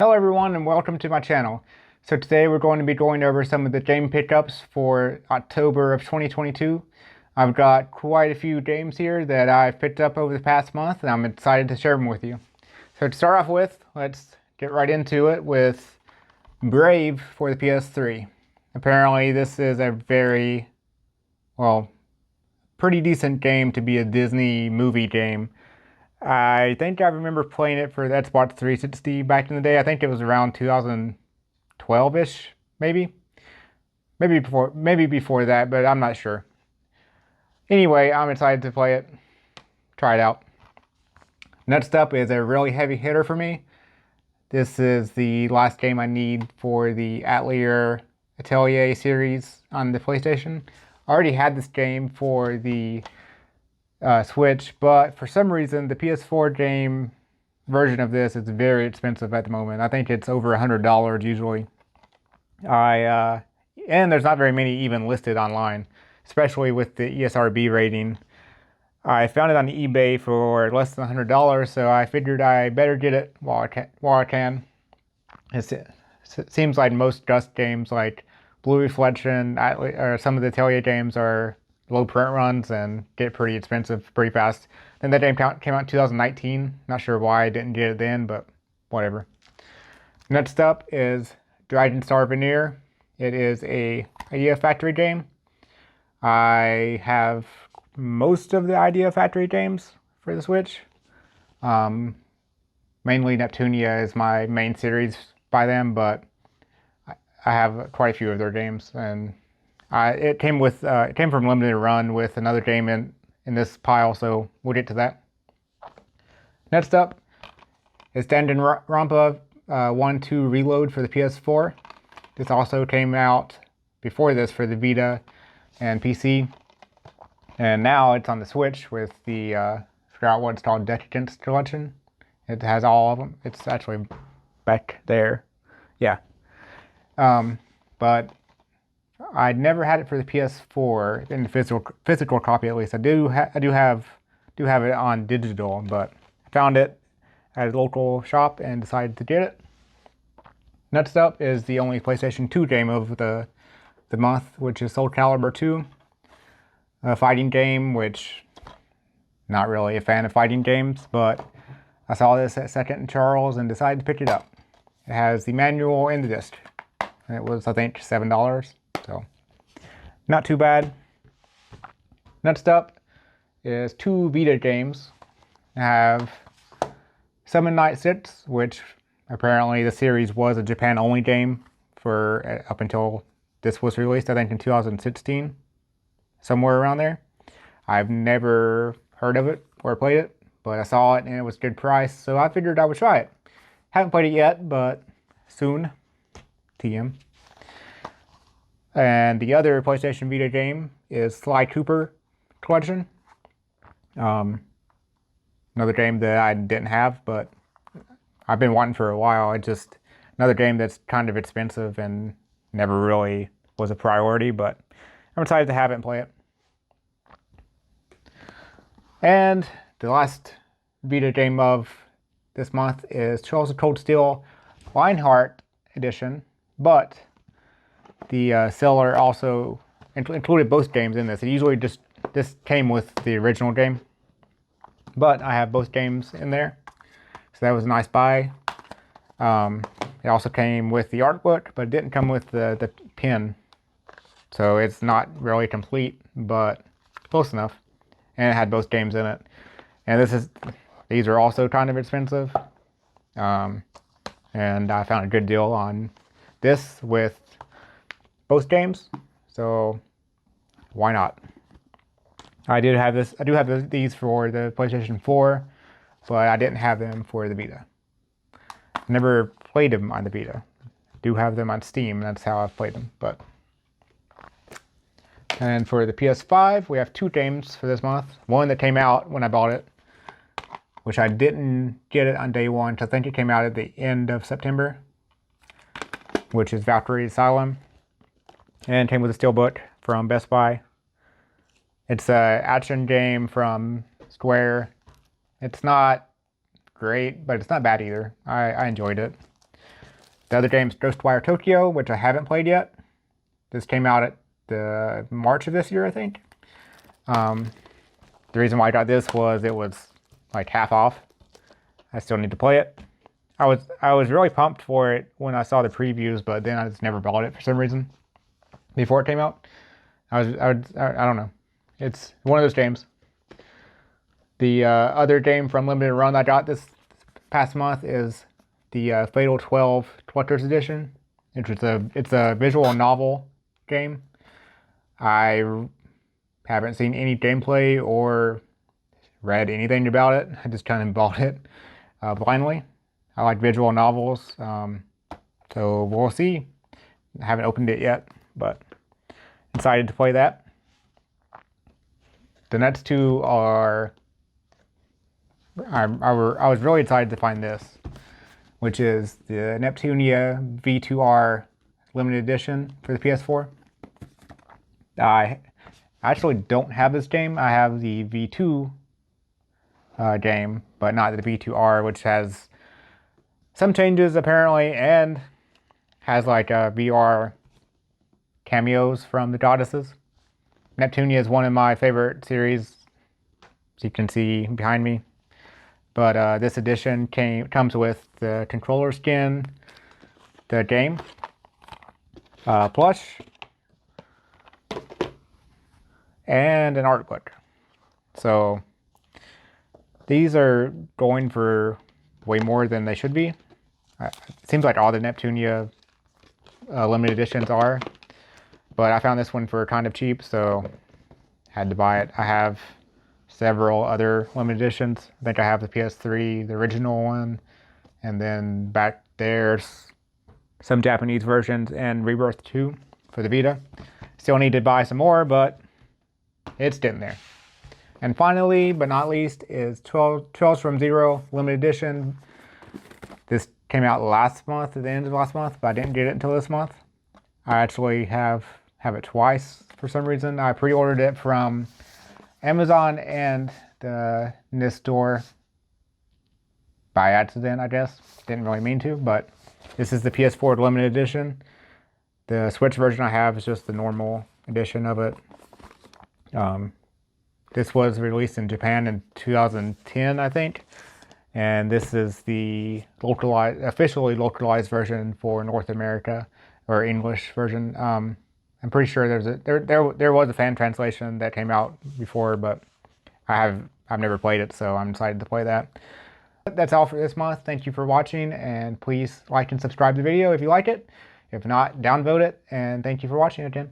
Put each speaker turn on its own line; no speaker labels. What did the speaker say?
Hello everyone and welcome to my channel. So today we're going to be going over some of the game pickups for October of 2022. I've got quite a few games here that I've picked up over the past month and I'm excited to share them with you. So to start off with, let's get right into it with Brave for the PS3. Apparently this is a pretty decent game to be a Disney movie game. I think I remember playing it for the Xbox 360 back in the day. I think it was around 2012-ish, maybe. Maybe before that, but I'm not sure. Anyway, I'm excited to play it. Try it out. Next up is a really heavy hitter for me. This is the last game I need for the Atelier series on the PlayStation. I already had this game for the Switch, but for some reason the PS4 game version of this is very expensive at the moment. I think it's over $100 usually. And there's not very many even listed online, especially with the ESRB rating. I found it on eBay for less than $100, so I figured I better get it while I can. It seems like most Dust games like Blue Reflection, or some of the Atelier games are low print runs and get pretty expensive pretty fast. Then that game came out in 2019. Not sure why I didn't get it then, but whatever. Next up is Dragon Star Varnir. It is a Idea Factory game. I have most of the Idea Factory games for the Switch. Mainly Neptunia is my main series by them, but I have quite a few of their games, and it came from Limited Run with another game in this pile, so we'll get to that. Next up is Danganronpa 1-2 Reload for the PS4. This also came out before this for the Vita and PC, and now it's on the Switch with the I forgot what it's called, Decadence Collection. It has all of them. It's actually back there, yeah. But I'd never had it for the PS4 in the physical copy, at least. I do have it on digital, but I found it at a local shop and decided to get it. Next up is the only PlayStation 2 game of the month, which is Calibur II, a fighting game, which not really a fan of fighting games, but I saw this at Second & Charles and decided to pick it up. It has the manual and the disc. And it was, I think, $7. So, not too bad. Next up is two Vita games. I have Summon Night 6, which apparently the series was a Japan-only game for up until this was released, I think in 2016, somewhere around there. I've never heard of it or played it, but I saw it and it was a good price, so I figured I would try it. Haven't played it yet, but soon. TM. And the other PlayStation Vita game is Sly Cooper Collection. Another game that I didn't have, but I've been wanting for a while. Another game that's kind of expensive and never really was a priority, but I'm excited to have it and play it. And the last Vita game of this month is Charles of Cold Steel Lionheart Edition, but the seller also included both games in this. It usually this came with the original game, but I have both games in there, so that was a nice buy. It also came with the art book, but it didn't come with the pin, so it's not really complete, but close enough. And it had both games in it. And these are also kind of expensive, and I found a good deal on this with both games, so why not? I do have these for the PlayStation 4, but I didn't have them for the Vita. Never played them on the Vita. Do have them on Steam, that's how I've played them. And for the PS5, we have two games for this month. One that came out when I bought it, which I didn't get it on day one, so I think it came out at the end of September, which is Valkyrie Elysium, and came with a steelbook from Best Buy. It's an action game from Square. It's not great, but it's not bad either. I enjoyed it. The other game's Ghostwire Tokyo, which I haven't played yet. This came out at the March of this year, I think. The reason why I got this was it was like half off. I still need to play it. I was really pumped for it when I saw the previews, but then I just never bought it for some reason before it came out. I don't know. It's one of those games. The other game from Limited Run I got this past month is the Fatal 12 Collector's Edition. It's a visual novel game. I haven't seen any gameplay or read anything about it. I just kind of bought it blindly. I like visual novels, so we'll see. I haven't opened it yet, but excited to play that. The next two are I was really excited to find this, which is the Neptunia V2R limited edition for the PS4. I actually don't have this game. I have the V2 game, but not the V2R, which has some changes apparently, and has like VR cameos from the goddesses. Neptunia is one of my favorite series, as you can see behind me. But this edition comes with the controller skin, the game, plush, and an art book. So these are going for way more than they should be. It seems like all the Neptunia limited editions are, but I found this one for kind of cheap, so had to buy it. I have several other limited editions. I think I have the PS3, the original one, and then back there's some Japanese versions and Rebirth 2 for the Vita. Still need to buy some more, but it's getting there. And finally, but not least, is 12 from Zero limited edition. This came out last month, at the end of last month, but I didn't get it until this month. I actually have it twice for some reason. I pre-ordered it from Amazon and the NIS store by accident, I guess. Didn't really mean to, but this is the PS4 limited edition. The Switch version I have is just the normal edition of it. This was released in Japan in 2010, I think. And this is the officially localized version for North America, or English version. I'm pretty sure there was a fan translation that came out before, but I've never played it, so I'm excited to play that. That's all for this month. Thank you for watching, and please like and subscribe to the video if you like it. If not, downvote it, and thank you for watching again.